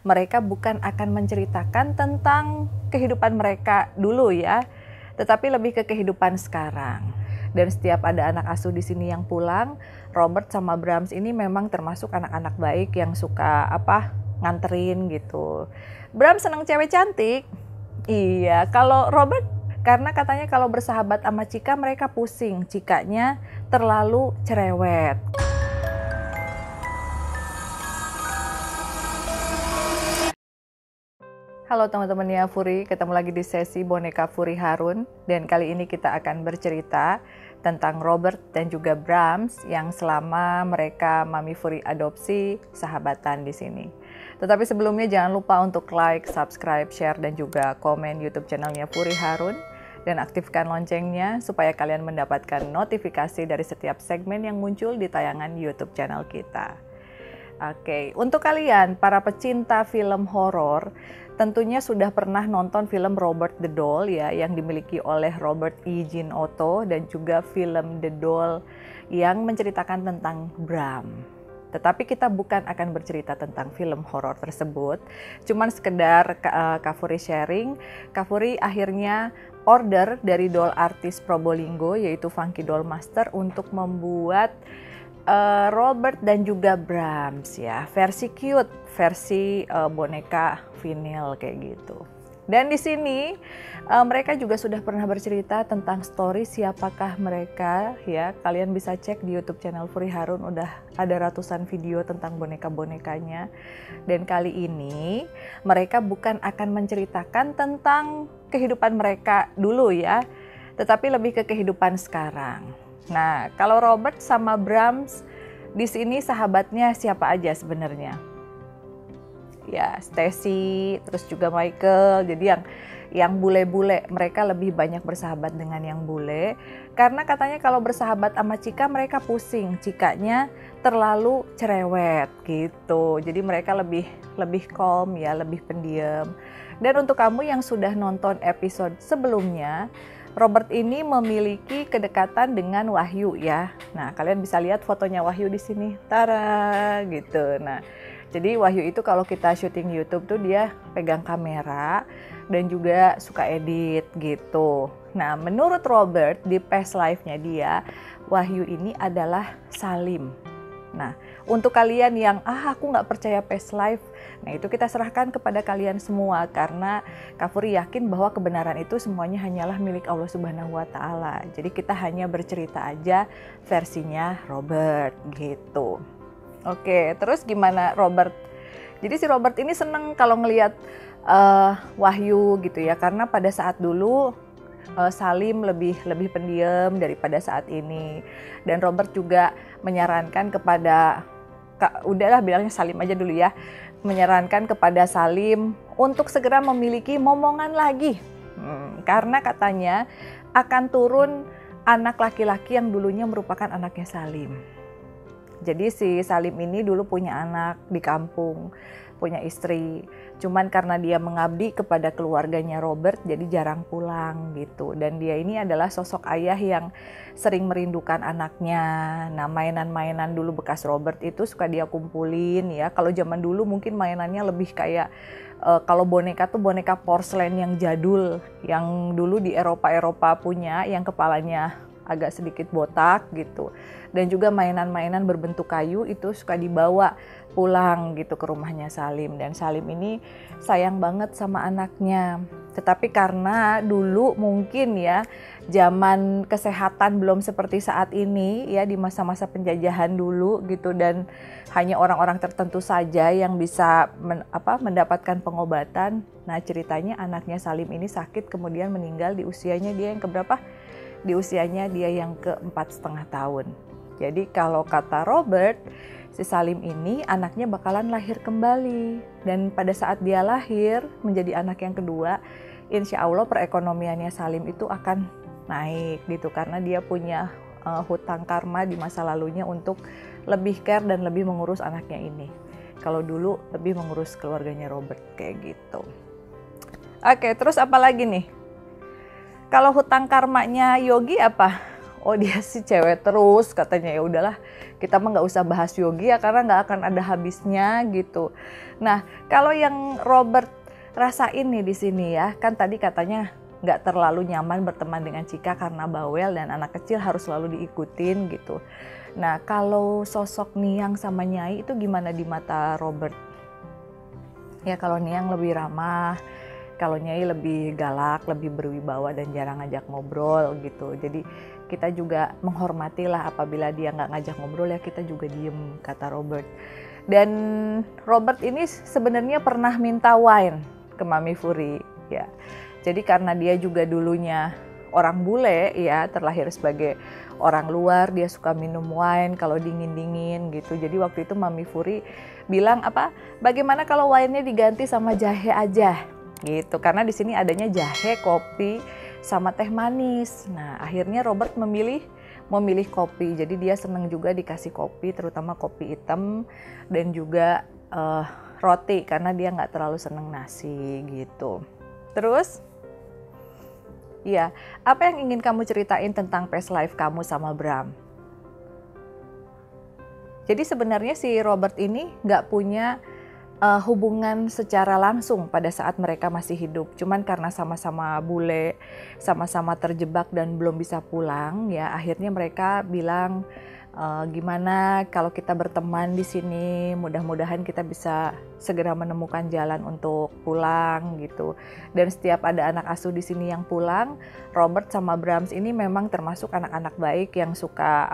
mereka bukan akan menceritakan tentang kehidupan mereka dulu ya, tetapi lebih ke kehidupan sekarang. Dan setiap ada anak asuh di sini yang pulang, Robert sama Brahms ini memang termasuk anak-anak baik yang suka nganterin gitu. Brahms seneng cewek cantik. Iya, kalau Robert karena katanya kalau bersahabat sama Cika mereka pusing, Cikanya terlalu cerewet. Halo teman-temannya Furi, ketemu lagi di sesi Boneka Furi Harun, dan kali ini kita akan bercerita tentang Robert dan juga Brahms yang selama mereka Mami Furi adopsi sahabatan di sini. Tetapi sebelumnya jangan lupa untuk like, subscribe, share, dan juga komen YouTube channelnya Furi Harun, dan aktifkan loncengnya supaya kalian mendapatkan notifikasi dari setiap segmen yang muncul di tayangan YouTube channel kita. Oke, untuk kalian para pecinta film horor, tentunya sudah pernah nonton film Robert the Doll ya, yang dimiliki oleh Robert Eugene Otto, dan juga film The Doll yang menceritakan tentang Bram. Tetapi kita bukan akan bercerita tentang film horor tersebut, cuman sekedar Kak Furi sharing. Kak Furi akhirnya order dari doll artis Probolinggo yaitu Funky Doll Master untuk membuat Robert dan juga Brahms ya, versi cute, versi boneka vinil kayak gitu. Dan di sini mereka juga sudah pernah bercerita tentang story siapakah mereka ya. Kalian bisa cek di YouTube channel Furi Harun, udah ada ratusan video tentang boneka-bonekanya. Dan kali ini mereka bukan akan menceritakan tentang kehidupan mereka dulu ya, tetapi lebih ke kehidupan sekarang. Nah, kalau Robert sama Brahms di sini sahabatnya siapa aja sebenarnya? Ya, Stacy, terus juga Michael. Jadi yang bule-bule, mereka lebih banyak bersahabat dengan yang bule. Karena katanya kalau bersahabat sama Cika mereka pusing, Cikanya terlalu cerewet gitu. Jadi mereka lebih calm ya, lebih pendiam. Dan untuk kamu yang sudah nonton episode sebelumnya, Robert ini memiliki kedekatan dengan Wahyu ya. Nah, kalian bisa lihat fotonya Wahyu di sini. Tara gitu. Nah, jadi Wahyu itu kalau kita syuting YouTube tuh dia pegang kamera dan juga suka edit gitu. Nah, menurut Robert di past life-nya dia, Wahyu ini adalah Salim. Nah, untuk kalian yang aku nggak percaya past life, nah itu kita serahkan kepada kalian semua, karena Kak Furi yakin bahwa kebenaran itu semuanya hanyalah milik Allah Subhanahu wa Ta'ala. Jadi kita hanya bercerita aja versinya Robert gitu. Oke, terus gimana Robert? Jadi si Robert ini seneng kalau ngelihat Wahyu gitu ya, karena pada saat dulu Salim lebih pendiam daripada saat ini. Dan Robert juga menyarankan kepada, udahlah bilangnya Salim aja dulu ya, menyarankan kepada Salim untuk segera memiliki momongan lagi. Karena katanya akan turun anak laki-laki yang dulunya merupakan anaknya Salim. Jadi si Salim ini dulu punya anak di kampung, punya istri. Cuman karena dia mengabdi kepada keluarganya Robert, jadi jarang pulang gitu. Dan dia ini adalah sosok ayah yang sering merindukan anaknya. Nah, mainan-mainan dulu bekas Robert itu suka dia kumpulin ya. Kalau zaman dulu mungkin mainannya lebih kayak, kalau boneka tuh boneka porselen yang jadul, yang dulu di Eropa punya, yang kepalanya agak sedikit botak gitu. Dan juga mainan-mainan berbentuk kayu itu suka dibawa pulang gitu ke rumahnya Salim. Dan Salim ini sayang banget sama anaknya. Tetapi karena dulu mungkin ya zaman kesehatan belum seperti saat ini ya, di masa-masa penjajahan dulu gitu, dan hanya orang-orang tertentu saja yang bisa mendapatkan pengobatan. Nah, ceritanya anaknya Salim ini sakit kemudian meninggal di usianya dia yang keberapa? Di usianya dia yang ke-4,5 tahun. Jadi kalau kata Robert, si Salim ini anaknya bakalan lahir kembali. Dan pada saat dia lahir menjadi anak yang kedua, insya Allah perekonomiannya Salim itu akan naik gitu. Karena dia punya hutang karma di masa lalunya untuk lebih care dan lebih mengurus anaknya ini. Kalau dulu lebih mengurus keluarganya Robert kayak gitu. Oke, terus apa lagi nih? Kalau hutang karmanya Yogi apa? oh dia sih cewek terus katanya, ya udahlah kita mah nggak usah bahas Yogi ya karena nggak akan ada habisnya gitu. Nah kalau yang Robert rasain nih di sini ya, kan tadi katanya nggak terlalu nyaman berteman dengan Chika karena bawel dan anak kecil harus selalu diikutin gitu. Nah kalau sosok Niang sama Nyai itu gimana di mata Robert? Ya kalau Niang lebih ramah, kalau Nyai lebih galak, lebih berwibawa dan jarang ngajak ngobrol gitu. Jadi kita juga menghormati lah apabila dia nggak ngajak ngobrol ya kita juga diem, kata Robert. Dan Robert ini sebenarnya pernah minta wine ke Mami Furi ya. Jadi karena dia juga dulunya orang bule ya, terlahir sebagai orang luar, dia suka minum wine kalau dingin-dingin gitu. Jadi waktu itu Mami Furi bilang apa? Bagaimana kalau wine-nya diganti sama jahe aja? Gitu. Karena di sini adanya jahe, kopi, sama teh manis. Nah, akhirnya Robert memilih kopi. Jadi dia senang juga dikasih kopi, terutama kopi hitam dan juga roti karena dia nggak terlalu senang nasi gitu. Terus, ya, apa yang ingin kamu ceritain tentang past life kamu sama Bram? Jadi sebenarnya si Robert ini nggak punya hubungan secara langsung pada saat mereka masih hidup. Cuman karena sama-sama bule, sama-sama terjebak dan belum bisa pulang, ya akhirnya mereka bilang gimana kalau kita berteman di sini, mudah-mudahan kita bisa segera menemukan jalan untuk pulang gitu. Dan setiap ada anak asuh di sini yang pulang, Robert sama Brahms ini memang termasuk anak-anak baik yang suka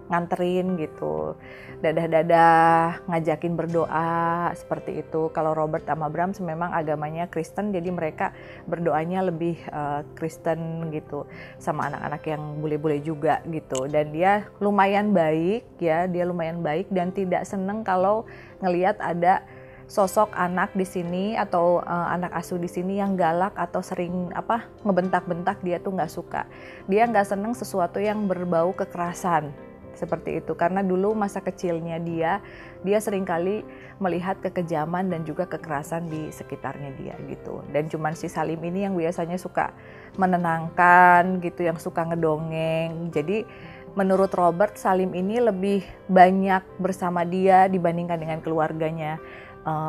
nganterin gitu, dadah-dadah, ngajakin berdoa seperti itu. Kalau Robert sama Brahms memang agamanya Kristen, jadi mereka berdoanya lebih Kristen gitu, sama anak-anak yang bule-bule juga gitu. Dan dia lumayan baik ya, dia lumayan baik dan tidak seneng kalau ngelihat ada sosok anak di sini atau anak asuh di sini yang galak atau sering ngebentak-bentak. Dia tuh nggak suka, dia nggak seneng sesuatu yang berbau kekerasan. Seperti itu, karena dulu masa kecilnya dia seringkali melihat kekejaman dan juga kekerasan di sekitarnya dia gitu. Dan cuman si Salim ini yang biasanya suka menenangkan gitu, yang suka ngedongeng. Jadi menurut Robert, Salim ini lebih banyak bersama dia dibandingkan dengan keluarganya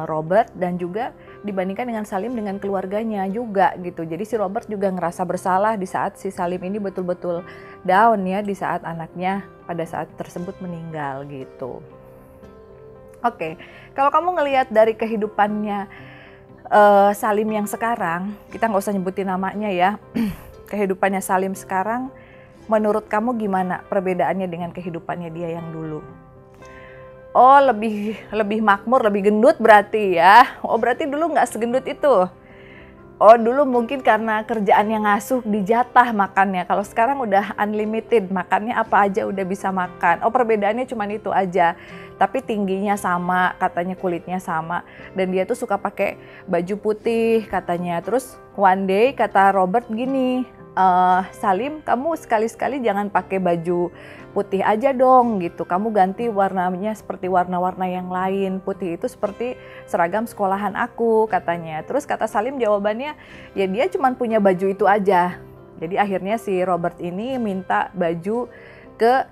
Robert, dan juga dibandingkan dengan Salim dengan keluarganya juga gitu. Jadi si Robert juga ngerasa bersalah di saat si Salim ini betul-betul down ya, di saat anaknya pada saat tersebut meninggal gitu. Oke, kalau kamu ngelihat dari kehidupannya Salim yang sekarang, kita nggak usah nyebutin namanya ya, kehidupannya Salim sekarang, menurut kamu gimana perbedaannya dengan kehidupannya dia yang dulu? Oh, lebih makmur, lebih gendut berarti ya. Oh, berarti dulu nggak segendut itu. Oh, dulu mungkin karena kerjaan yang ngasuh dijatah makannya. Kalau sekarang udah unlimited, makannya apa aja udah bisa makan. Oh, perbedaannya cuma itu aja. Tapi tingginya sama, katanya kulitnya sama. Dan dia tuh suka pakai baju putih katanya. Terus one day kata Robert gini, Salim, kamu sekali-sekali jangan pakai baju putih aja dong gitu. Kamu ganti warnanya seperti warna-warna yang lain. Putih itu seperti seragam sekolahan aku katanya. Terus kata Salim jawabannya, ya dia cuma punya baju itu aja. Jadi akhirnya si Robert ini minta baju ke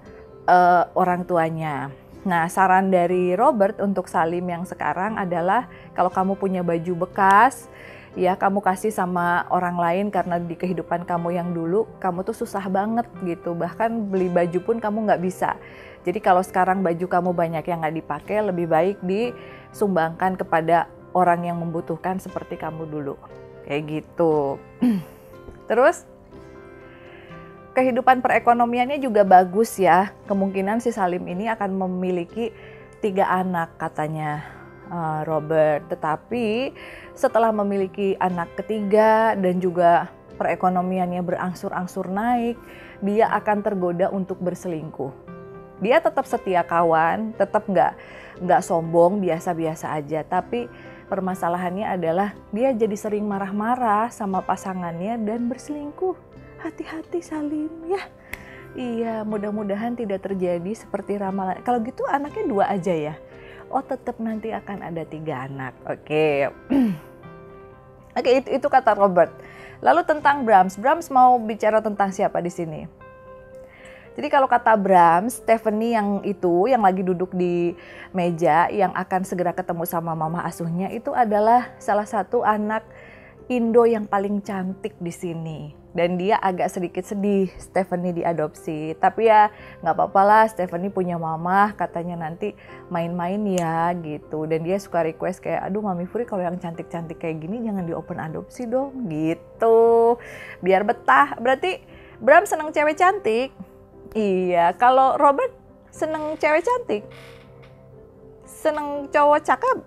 orang tuanya. Nah, saran dari Robert untuk Salim yang sekarang adalah kalau kamu punya baju bekas, ya kamu kasih sama orang lain karena di kehidupan kamu yang dulu kamu tuh susah banget gitu, bahkan beli baju pun kamu nggak bisa. Jadi kalau sekarang baju kamu banyak yang nggak dipakai, lebih baik disumbangkan kepada orang yang membutuhkan seperti kamu dulu, kayak gitu. Terus kehidupan perekonomiannya juga bagus ya, kemungkinan si Salim ini akan memiliki 3 anak katanya Robert. Tetapi setelah memiliki anak ketiga dan juga perekonomiannya berangsur-angsur naik, dia akan tergoda untuk berselingkuh. Dia tetap setia kawan, tetap nggak sombong, biasa-biasa aja. Tapi permasalahannya adalah dia jadi sering marah-marah sama pasangannya dan berselingkuh. Hati-hati Salim ya. Iya, mudah-mudahan tidak terjadi seperti ramalan. Kalau gitu anaknya 2 aja ya. Oh, tetap nanti akan ada 3 anak. Oke. Oke, itu kata Robert. Lalu tentang Brahms mau bicara tentang siapa di sini? Jadi kalau kata Bram, Stephanie yang lagi duduk di meja yang akan segera ketemu sama mama asuhnya itu adalah salah satu anak Indo yang paling cantik di sini. Dan dia agak sedikit sedih Stephanie diadopsi. Tapi ya nggak apa-apa lah, Stephanie punya mama, katanya nanti main-main ya gitu. Dan dia suka request kayak, aduh Mami Furi kalau yang cantik-cantik kayak gini jangan di open adopsi dong gitu. Biar betah. Berarti Bram seneng cewek cantik? Iya. Kalau Robert seneng cewek cantik? Seneng cowok cakep?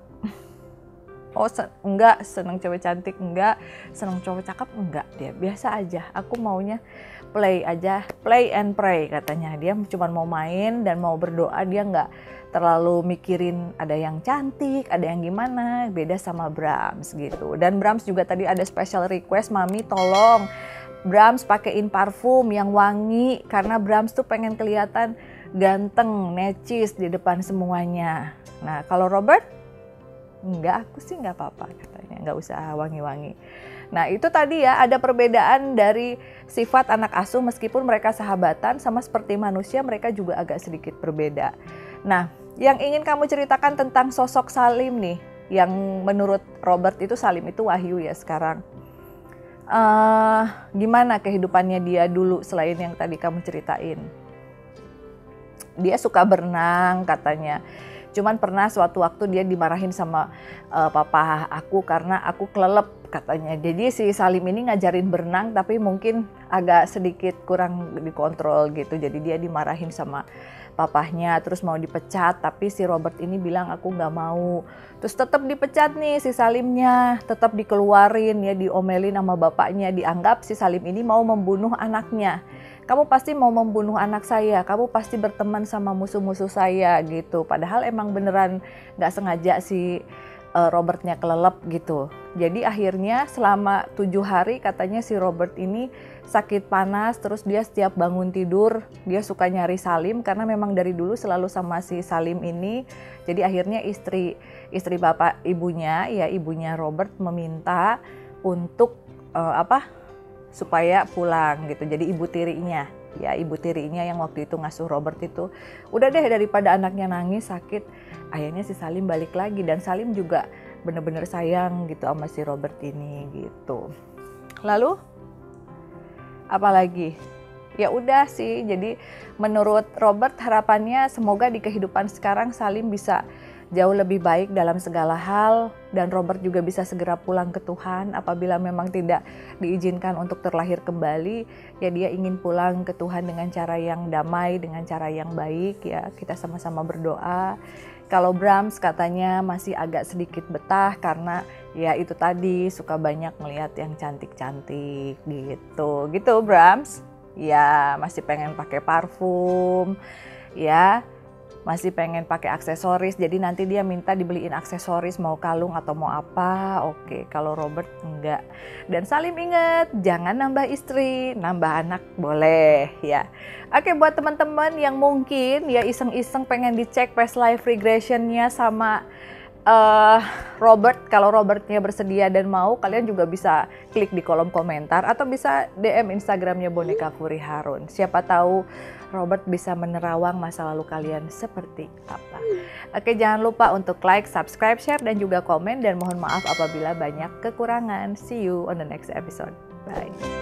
Oh enggak, seneng cewek cantik enggak, seneng cowok cakep enggak, dia biasa aja. Aku maunya play aja, play and pray katanya. Dia cuma mau main dan mau berdoa, dia enggak terlalu mikirin ada yang cantik, ada yang gimana. Beda sama Brahms gitu. Dan Brahms juga tadi ada special request, Mami tolong Brahms pakein parfum yang wangi karena Brahms tuh pengen kelihatan ganteng, necis di depan semuanya. Nah kalau Robert enggak, aku sih nggak apa-apa katanya, nggak usah wangi-wangi. Nah itu tadi ya ada perbedaan dari sifat anak asuh meskipun mereka sahabatan sama seperti manusia mereka juga agak sedikit berbeda. Nah yang ingin kamu ceritakan tentang sosok Salim nih, yang menurut Robert itu Salim itu Wahyu ya sekarang. Gimana kehidupannya dia dulu selain yang tadi kamu ceritain? Dia suka berenang katanya. Cuman pernah suatu waktu dia dimarahin sama papa aku karena aku kelelep katanya. Jadi si Salim ini ngajarin berenang tapi mungkin agak sedikit kurang dikontrol gitu. Jadi dia dimarahin sama papahnya, terus mau dipecat. Tapi si Robert ini bilang aku nggak mau. Terus tetap dipecat nih si Salimnya, tetap dikeluarin ya, diomelin sama bapaknya. Dianggap si Salim ini mau membunuh anaknya. Kamu pasti mau membunuh anak saya, kamu pasti berteman sama musuh-musuh saya gitu. Padahal emang beneran gak sengaja si Robertnya kelelep gitu. Jadi akhirnya selama 7 hari katanya si Robert ini sakit panas, terus dia setiap bangun tidur dia suka nyari Salim karena memang dari dulu selalu sama si Salim ini. Jadi akhirnya istri bapak ibunya, ya ibunya Robert meminta untuk supaya pulang gitu. Jadi ibu tirinya yang waktu itu ngasuh Robert itu, udah deh daripada anaknya nangis sakit, akhirnya si Salim balik lagi. Dan Salim juga bener-bener sayang gitu sama si Robert ini gitu. Lalu apalagi? Ya udah sih, jadi menurut Robert harapannya semoga di kehidupan sekarang Salim bisa jauh lebih baik dalam segala hal, dan Robert juga bisa segera pulang ke Tuhan. Apabila memang tidak diizinkan untuk terlahir kembali, ya dia ingin pulang ke Tuhan dengan cara yang damai, dengan cara yang baik ya. Kita sama-sama berdoa. Kalau Brahms katanya masih agak sedikit betah karena ya itu tadi suka banyak melihat yang cantik-cantik gitu. Gitu Brahms. Ya masih pengen pakai parfum ya. Masih pengen pakai aksesoris, jadi nanti dia minta dibeliin aksesoris, mau kalung atau mau apa. Oke, kalau Robert enggak. Dan Salim inget, jangan nambah istri, nambah anak boleh ya. Oke, buat teman-teman yang mungkin ya iseng-iseng pengen dicek past life regressionnya sama Robert, kalau Robertnya bersedia dan mau, kalian juga bisa klik di kolom komentar atau bisa DM Instagramnya Boneka Furi Harun. Siapa tahu Robert bisa menerawang masa lalu kalian seperti apa. Oke, jangan lupa untuk like, subscribe, share, dan juga komen. Dan mohon maaf apabila banyak kekurangan. See you on the next episode. Bye.